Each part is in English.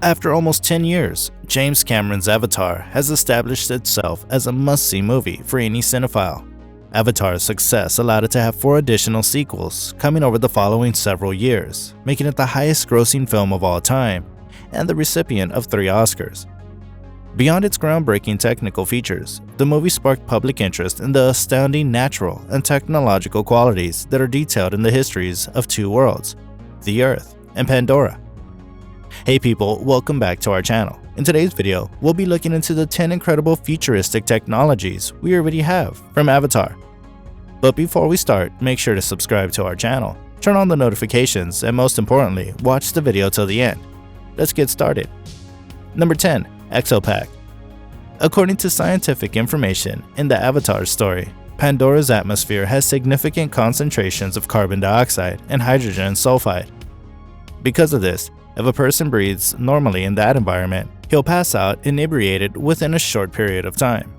After almost 10 years, James Cameron's Avatar has established itself as a must-see movie for any cinephile. Avatar's success allowed it to have 4 additional sequels coming over the following several years, making it the highest-grossing film of all time and the recipient of 3 Oscars. Beyond its groundbreaking technical features, the movie sparked public interest in the astounding natural and technological qualities that are detailed in the histories of 2 worlds, the Earth and Pandora. Hey people, welcome back to our channel. In today's video, we'll be looking into the 10 incredible futuristic technologies we already have from Avatar. But before we start, make sure to subscribe to our channel, turn on the notifications, and most importantly, watch the video till the end. Let's get started. Number 10. Exopack. According to scientific information in the Avatar story, Pandora's atmosphere has significant concentrations of carbon dioxide and hydrogen sulfide. Because of this, if a person breathes normally in that environment, he'll pass out inebriated within a short period of time.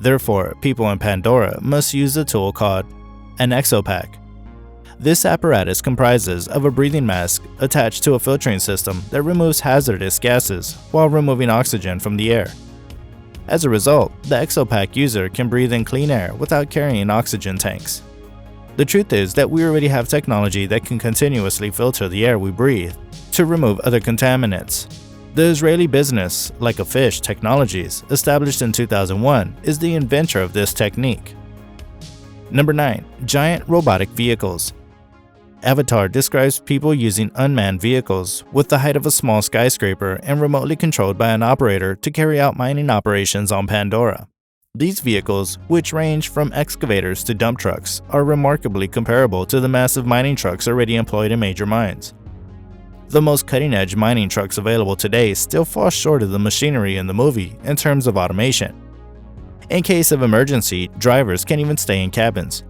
Therefore, people in Pandora must use a tool called an exopack. This apparatus comprises of a breathing mask attached to a filtering system that removes hazardous gases while removing oxygen from the air. As a result, the exopack user can breathe in clean air without carrying oxygen tanks. The truth is that we already have technology that can continuously filter the air we breathe to remove other contaminants. The Israeli business, Like a Fish Technologies, established in 2001, is the inventor of this technique. Number 9. Giant robotic vehicles. Avatar describes people using unmanned vehicles with the height of a small skyscraper and remotely controlled by an operator to carry out mining operations on Pandora. These vehicles, which range from excavators to dump trucks, are remarkably comparable to the massive mining trucks already employed in major mines. The most cutting-edge mining trucks available today still fall short of the machinery in the movie in terms of automation. In case of emergency, drivers can't even stay in cabins.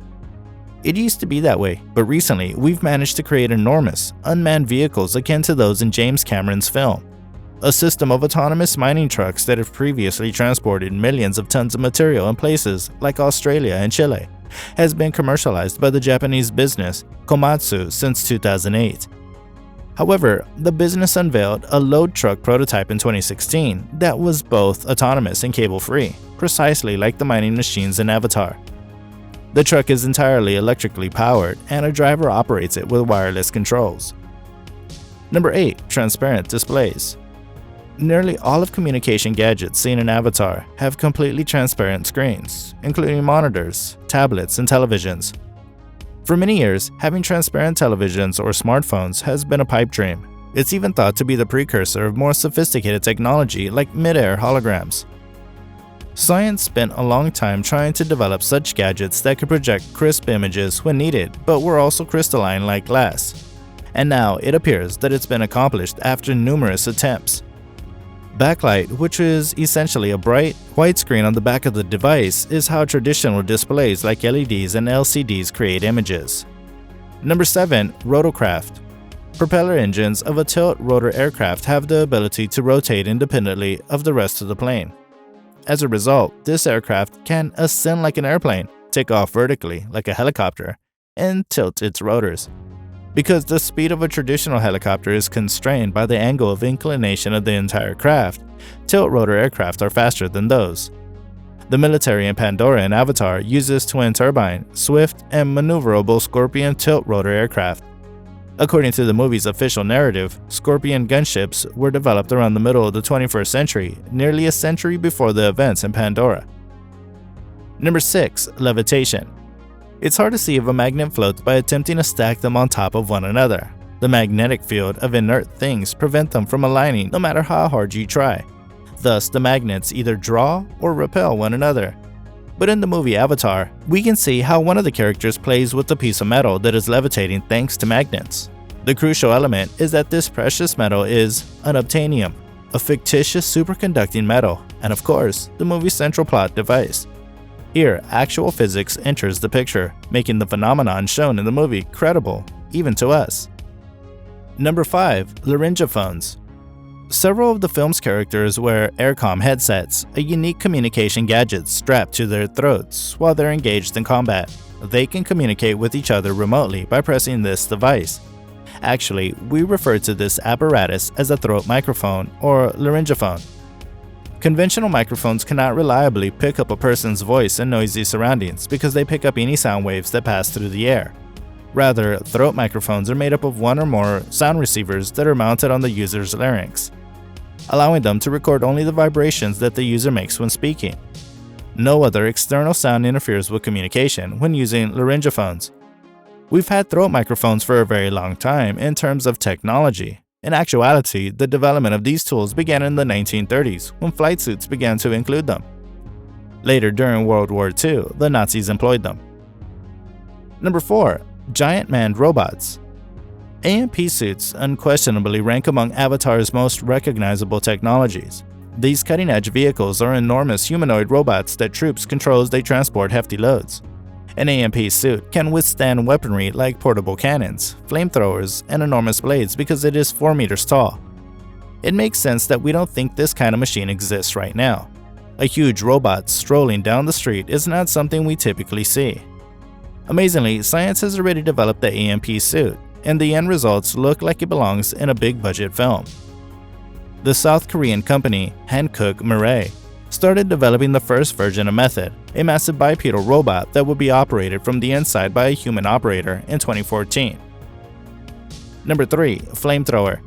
It used to be that way, but recently we've managed to create enormous, unmanned vehicles akin to those in James Cameron's film. A system of autonomous mining trucks that have previously transported millions of tons of material in places like Australia and Chile has been commercialized by the Japanese business Komatsu since 2008. However, the business unveiled a load truck prototype in 2016 that was both autonomous and cable-free, precisely like the mining machines in Avatar. The truck is entirely electrically powered, and a driver operates it with wireless controls. Number 8. Transparent displays. Nearly all of communication gadgets seen in Avatar have completely transparent screens, including monitors, tablets, and televisions. For many years, having transparent televisions or smartphones has been a pipe dream. It's even thought to be the precursor of more sophisticated technology like mid-air holograms. Science spent a long time trying to develop such gadgets that could project crisp images when needed, but were also crystalline like glass. And now it appears that it's been accomplished after numerous attempts. Backlight, which is essentially a bright, white screen on the back of the device, is how traditional displays like LEDs and LCDs create images. Number 7. Rotorcraft. Propeller engines of a tilt-rotor aircraft have the ability to rotate independently of the rest of the plane. As a result, this aircraft can ascend like an airplane, take off vertically like a helicopter, and tilt its rotors. Because the speed of a traditional helicopter is constrained by the angle of inclination of the entire craft, tilt-rotor aircraft are faster than those. The military in Pandora and Avatar uses twin-turbine, swift, and maneuverable Scorpion tilt-rotor aircraft. According to the movie's official narrative, Scorpion gunships were developed around the middle of the 21st century, nearly a century before the events in Pandora. Number 6. Levitation. It's hard to see if a magnet floats by attempting to stack them on top of one another. The magnetic field of inert things prevent them from aligning no matter how hard you try. Thus, the magnets either draw or repel one another. But in the movie Avatar, we can see how one of the characters plays with the piece of metal that is levitating thanks to magnets. The crucial element is that this precious metal is unobtainium, a fictitious superconducting metal, and of course, the movie's central plot device. Here, actual physics enters the picture, making the phenomenon shown in the movie credible, even to us. Number 5. Laryngophones. Several of the film's characters wear aircom headsets, a unique communication gadget strapped to their throats while they're engaged in combat. They can communicate with each other remotely by pressing this device. Actually, we refer to this apparatus as a throat microphone or laryngophone. Conventional microphones cannot reliably pick up a person's voice in noisy surroundings because they pick up any sound waves that pass through the air. Rather, throat microphones are made up of one or more sound receivers that are mounted on the user's larynx, allowing them to record only the vibrations that the user makes when speaking. No other external sound interferes with communication when using laryngophones. We've had throat microphones for a very long time in terms of technology. In actuality, the development of these tools began in the 1930s when flight suits began to include them. Later, during World War II, the Nazis employed them. Number 4. Giant manned robots. AMP suits unquestionably rank among Avatar's most recognizable technologies. These cutting-edge vehicles are enormous humanoid robots that troops control as they transport hefty loads. An AMP suit can withstand weaponry like portable cannons, flamethrowers, and enormous blades because it is 4 meters tall. It makes sense that we don't think this kind of machine exists right now. A huge robot strolling down the street is not something we typically see. Amazingly, science has already developed the AMP suit, and the end results look like it belongs in a big-budget film. The South Korean company Hankook Mirai started developing the first version of Method, a massive bipedal robot that would be operated from the inside by a human operator in 2014. Number 3. Flamethrower.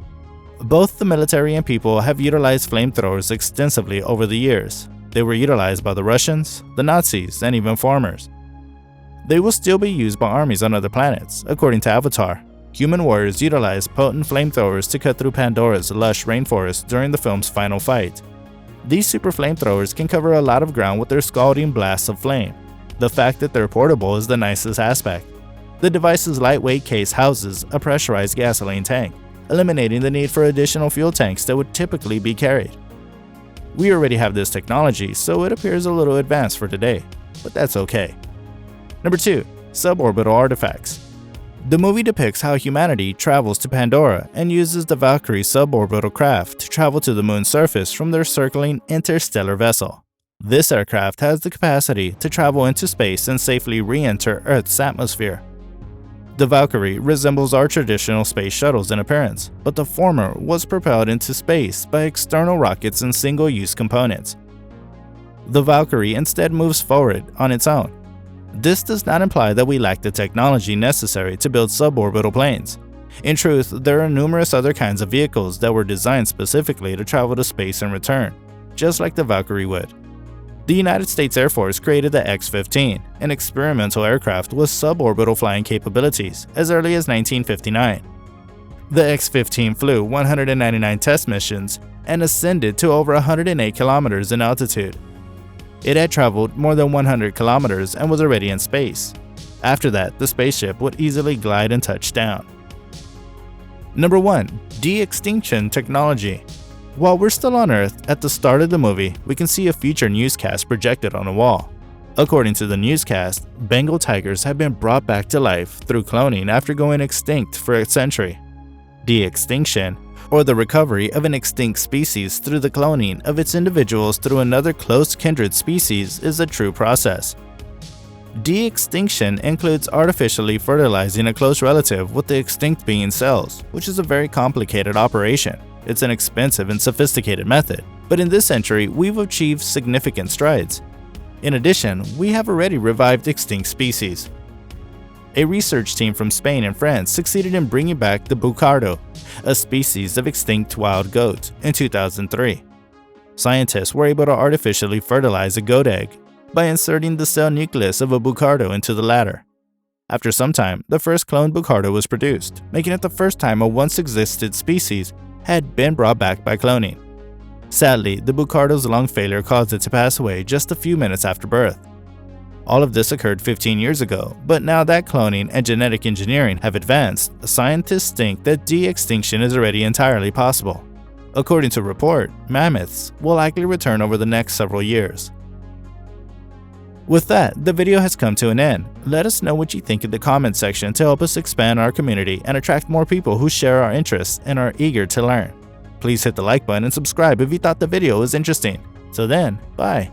Both the military and people have utilized flamethrowers extensively over the years. They were utilized by the Russians, the Nazis, and even farmers. They will still be used by armies on other planets, according to Avatar. Human warriors utilize potent flamethrowers to cut through Pandora's lush rainforest during the film's final fight. These super flamethrowers can cover a lot of ground with their scalding blasts of flame. The fact that they're portable is the nicest aspect. The device's lightweight case houses a pressurized gasoline tank, eliminating the need for additional fuel tanks that would typically be carried. We already have this technology, so it appears a little advanced for today, but that's okay. Number 2. Suborbital artifacts. The movie depicts how humanity travels to Pandora and uses the Valkyrie suborbital craft to travel to the moon's surface from their circling interstellar vessel. This aircraft has the capacity to travel into space and safely re-enter Earth's atmosphere. The Valkyrie resembles our traditional space shuttles in appearance, but the former was propelled into space by external rockets and single-use components. The Valkyrie instead moves forward on its own. This does not imply that we lack the technology necessary to build suborbital planes. In truth, there are numerous other kinds of vehicles that were designed specifically to travel to space and return, just like the Valkyrie would. The United States Air Force created the X-15, an experimental aircraft with suborbital flying capabilities, as early as 1959. The X-15 flew 199 test missions and ascended to over 108 kilometers in altitude. It had traveled more than 100 kilometers and was already in space. After that, the spaceship would easily glide and touch down. Number 1. De-extinction technology. While we're still on Earth, at the start of the movie, we can see a future newscast projected on a wall. According to the newscast, Bengal tigers have been brought back to life through cloning after going extinct for a century. De-extinction, or the recovery of an extinct species through the cloning of its individuals through another close kindred species, is a true process. De-extinction includes artificially fertilizing a close relative with the extinct being's cells, which is a very complicated operation. It's an expensive and sophisticated method, but in this century we've achieved significant strides. In addition, we have already revived extinct species. A research team from Spain and France succeeded in bringing back the bucardo, a species of extinct wild goat, in 2003. Scientists were able to artificially fertilize a goat egg by inserting the cell nucleus of a bucardo into the latter. After some time, the first cloned bucardo was produced, making it the first time a once existed species had been brought back by cloning. Sadly, the bucardo's lung failure caused it to pass away just a few minutes after birth. All of this occurred 15 years ago, but now that cloning and genetic engineering have advanced, scientists think that de-extinction is already entirely possible. According to a report, mammoths will likely return over the next several years. With that, the video has come to an end. Let us know what you think in the comment section to help us expand our community and attract more people who share our interests and are eager to learn. Please hit the like button and subscribe if you thought the video was interesting. Till then, bye.